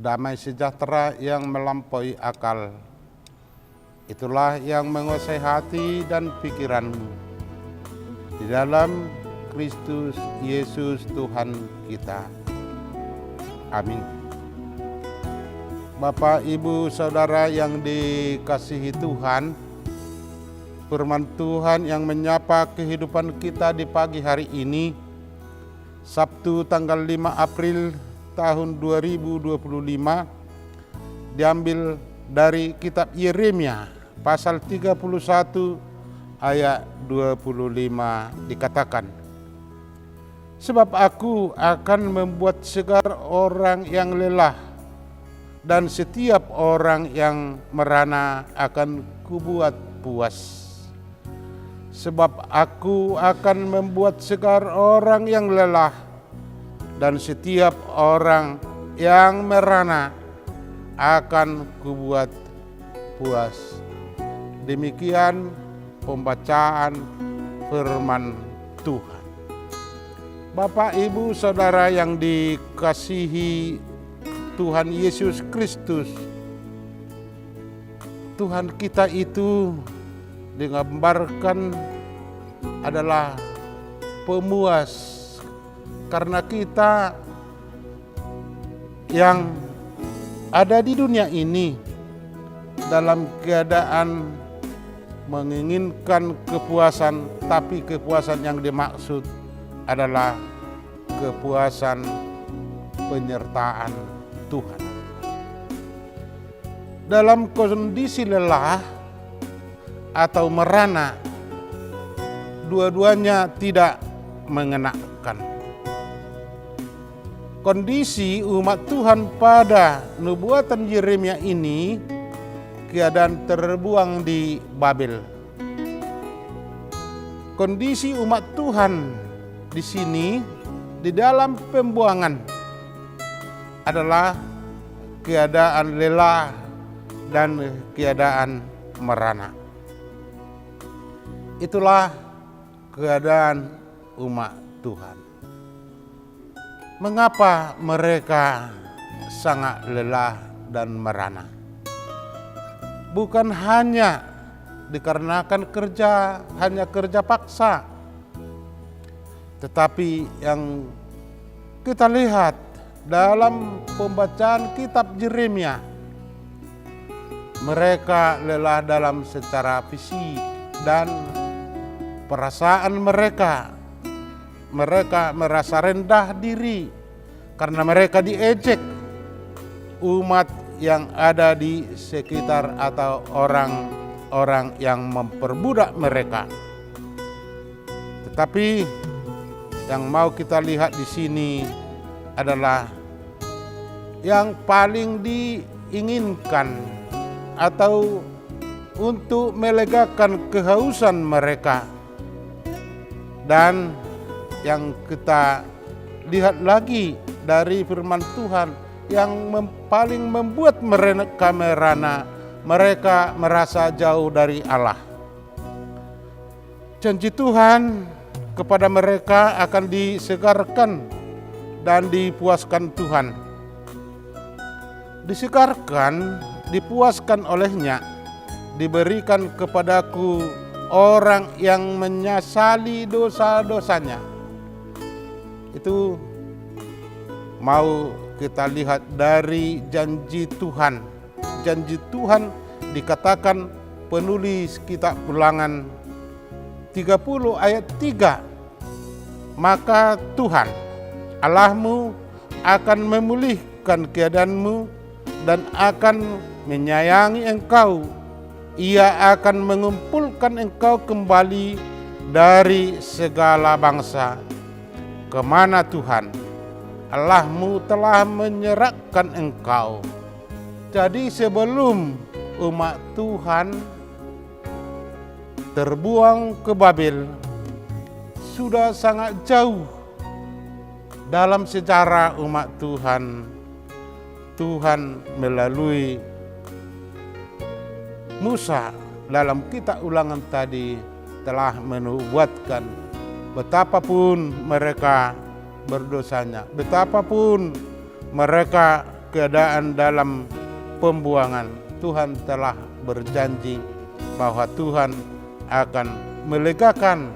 Damai sejahtera yang melampaui akal, itulah yang menguasai hati dan pikiranmu. Di dalam Kristus Yesus Tuhan kita. Amin. Bapak, Ibu, Saudara yang dikasihi Tuhan, firman Tuhan yang menyapa kehidupan kita di pagi hari ini, Sabtu tanggal 5 April tahun 2025, diambil dari kitab Yeremia pasal 31 ayat 25, dikatakan, sebab aku akan membuat segar orang yang lelah, dan setiap orang yang merana akan kubuat puas. Sebab aku akan membuat segar orang yang lelah, dan setiap orang yang merana akan kubuat puas. Demikian pembacaan firman Tuhan. Bapak, Ibu, Saudara yang dikasihi Tuhan Yesus Kristus, Tuhan kita itu digambarkan adalah pemuas. Karena kita yang ada di dunia ini dalam keadaan menginginkan kepuasan, tapi kepuasan yang dimaksud adalah kepuasan penyertaan Tuhan. Dalam kondisi lelah atau merana, dua-duanya tidak mengenakan. Kondisi umat Tuhan pada nubuatan Yeremia ini keadaan terbuang di Babel. Kondisi umat Tuhan di sini di dalam pembuangan adalah keadaan lelah dan keadaan merana. Itulah keadaan umat Tuhan. Mengapa mereka sangat lelah dan merana? Bukan hanya dikarenakan hanya kerja paksa, tetapi yang kita lihat dalam pembacaan kitab Yeremia, mereka lelah dalam secara fisik dan perasaan mereka. Mereka merasa rendah diri karena mereka diejek umat yang ada di sekitar atau orang-orang yang memperbudak mereka. Tetapi yang mau kita lihat di sini adalah yang paling diinginkan atau untuk melegakan kehausan mereka. Dan yang kita lihat lagi dari firman Tuhan yang paling membuat mereka merana, mereka merasa jauh dari Allah. Janji Tuhan kepada mereka akan disegarkan dan dipuaskan Tuhan. Disegarkan, dipuaskan olehnya diberikan kepadaku orang yang menyesali dosa-dosanya. Itu mau kita lihat dari janji Tuhan. Janji Tuhan dikatakan penulis kitab Ulangan 30 ayat 3. Maka Tuhan Allahmu akan memulihkan keadaanmu dan akan menyayangi engkau. Ia akan mengumpulkan engkau kembali dari segala bangsa, kemana Tuhan Allahmu telah menyerahkan engkau. Jadi sebelum umat Tuhan terbuang ke Babel, sudah sangat jauh dalam sejarah umat Tuhan, Tuhan melalui Musa dalam kitab Ulangan tadi telah menubuatkan betapapun mereka berdosanya, betapapun mereka keadaan dalam pembuangan, Tuhan telah berjanji bahwa Tuhan akan melegakan,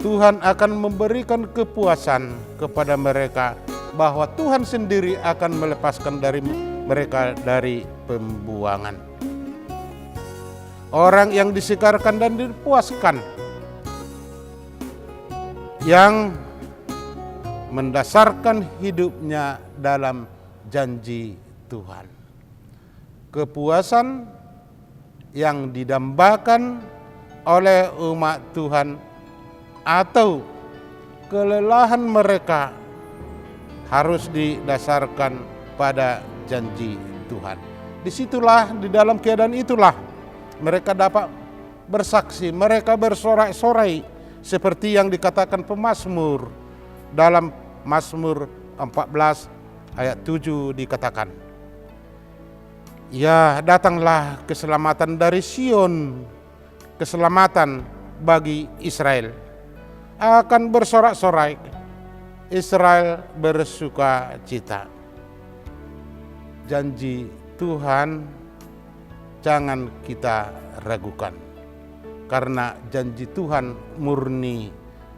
Tuhan akan memberikan kepuasan kepada mereka, bahwa Tuhan sendiri akan melepaskan dari mereka dari pembuangan. Orang yang disegarkan dan dipuaskan, yang mendasarkan hidupnya dalam janji Tuhan. Kepuasan yang didambakan oleh umat Tuhan atau kelelahan mereka harus didasarkan pada janji Tuhan. Disitulah, di dalam keadaan itulah mereka dapat bersaksi, mereka bersorak-sorai seperti yang dikatakan pemazmur dalam Mazmur 14 ayat 7 dikatakan, ya datanglah keselamatan dari Sion, keselamatan bagi Israel. Akan bersorak-sorai, Israel bersuka cita. Janji Tuhan jangan kita ragukan, karena janji Tuhan murni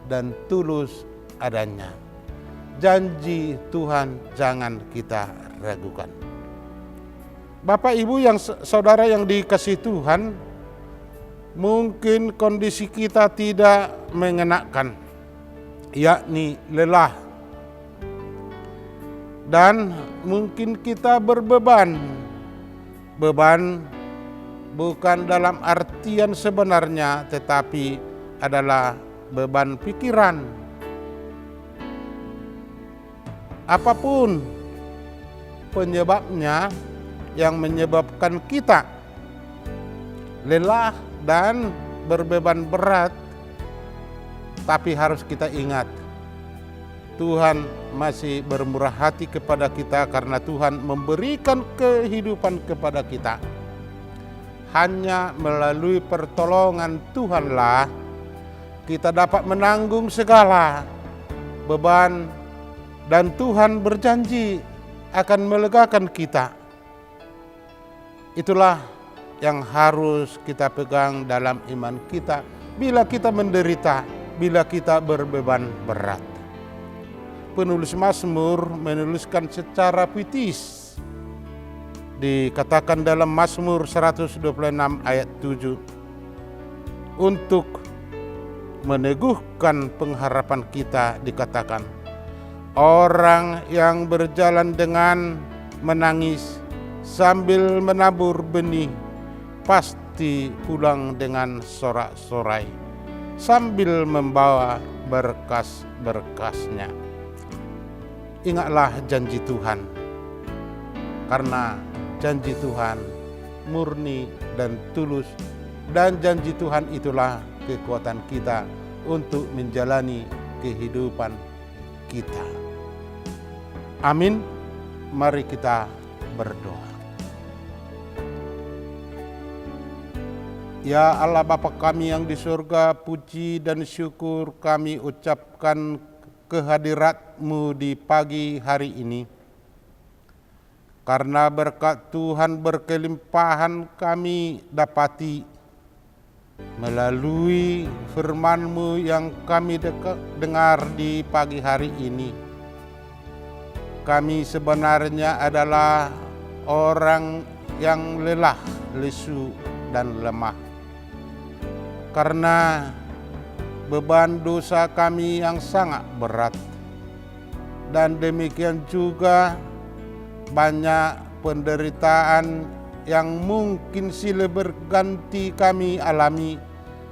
dan tulus adanya. Janji Tuhan jangan kita ragukan. Bapak Ibu yang saudara yang dikasihi Tuhan, mungkin kondisi kita tidak mengenakan, yakni lelah, dan mungkin kita berbeban. Beban bukan dalam artian sebenarnya, tetapi adalah beban pikiran. Apapun penyebabnya yang menyebabkan kita lelah dan berbeban berat, tapi harus kita ingat, Tuhan masih bermurah hati kepada kita karena Tuhan memberikan kehidupan kepada kita. Hanya melalui pertolongan Tuhanlah kita dapat menanggung segala beban, dan Tuhan berjanji akan melegakan kita. Itulah yang harus kita pegang dalam iman kita bila kita menderita, bila kita berbeban berat. Penulis Mazmur menuliskan secara puitis, dikatakan dalam Mazmur 126 ayat 7, untuk meneguhkan pengharapan kita dikatakan, orang yang berjalan dengan menangis sambil menabur benih pasti pulang dengan sorak-sorai sambil membawa berkas-berkasnya. Ingatlah janji Tuhan, karena janji Tuhan murni dan tulus, dan janji Tuhan itulah kekuatan kita untuk menjalani kehidupan kita. Amin. Mari kita berdoa. Ya Allah Bapa kami yang di surga, puji dan syukur kami ucapkan kehadirat-Mu di pagi hari ini. Karena berkat Tuhan berkelimpahan kami dapati melalui firman-Mu yang kami dengar di pagi hari ini. Kami sebenarnya adalah orang yang lelah, lesu, dan lemah. Karena beban dosa kami yang sangat berat. Dan demikian juga banyak penderitaan yang mungkin silih berganti kami alami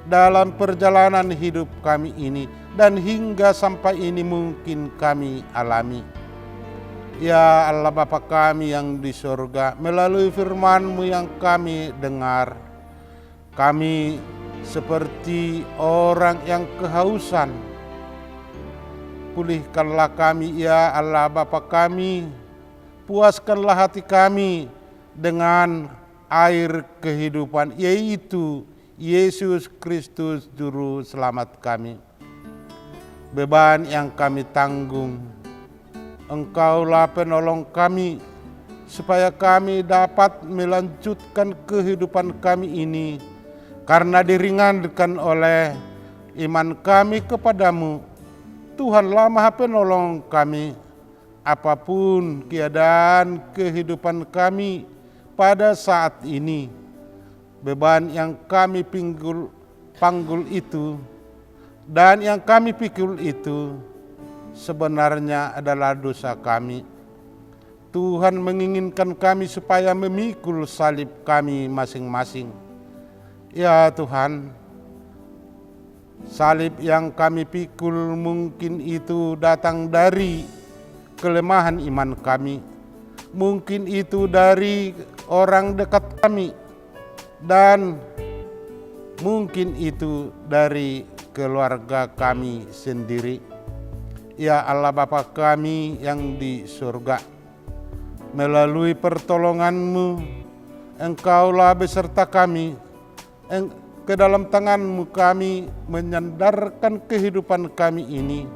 dalam perjalanan hidup kami ini. Dan hingga sampai ini mungkin kami alami. Ya Allah Bapa kami yang di surga, melalui firman-Mu yang kami dengar, kami seperti orang yang kehausan. Pulihkanlah kami ya Allah Bapa kami, puaskanlah hati kami dengan air kehidupan, yaitu Yesus Kristus Juru Selamat kami. Beban yang kami tanggung, Engkaulah penolong kami, supaya kami dapat melanjutkan kehidupan kami ini, karena diringankan oleh iman kami kepadamu. Tuhanlah Maha Penolong kami, apapun keadaan kehidupan kami pada saat ini. Beban yang kami panggul itu dan yang kami pikul itu sebenarnya adalah dosa kami. Tuhan menginginkan kami supaya memikul salib kami masing-masing. Ya Tuhan, salib yang kami pikul mungkin itu datang dari kelemahan iman kami. Mungkin itu dari orang dekat kami. Dan mungkin itu dari keluarga kami sendiri. Ya Allah Bapa kami yang di surga, melalui pertolongan-Mu, Engkaulah beserta kami. Ke dalam tangan-Mu kami menyandarkan kehidupan kami ini.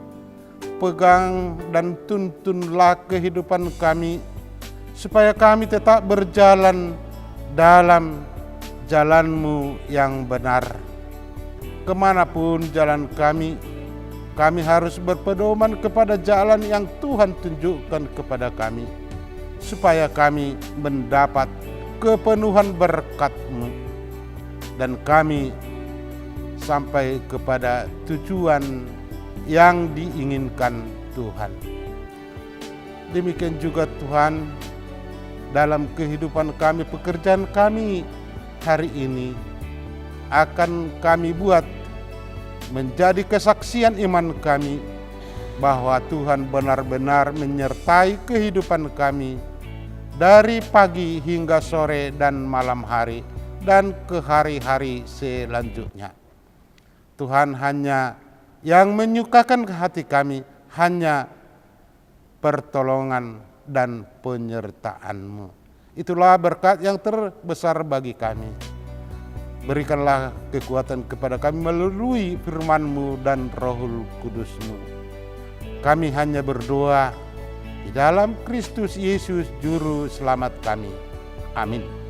Pegang dan tuntunlah kehidupan kami, supaya kami tetap berjalan dalam jalan-Mu yang benar. Kemanapun jalan kami harus berpedoman kepada jalan yang Tuhan tunjukkan kepada kami, supaya kami mendapat kepenuhan berkat-Mu. Dan kami sampai kepada tujuan yang diinginkan Tuhan. Demikian juga Tuhan, dalam kehidupan kami, pekerjaan kami hari ini akan kami buat menjadi kesaksian iman kami bahwa Tuhan benar-benar menyertai kehidupan kami dari pagi hingga sore dan malam hari dan ke hari-hari selanjutnya. Tuhan hanya yang menyukakan hati kami hanya pertolongan dan penyertaan-Mu. Itulah berkat yang terbesar bagi kami. Berikanlah kekuatan kepada kami melalui firman-Mu dan Rohul Kudus-Mu. Kami hanya berdoa di dalam Kristus Yesus Juru Selamat kami. Amin.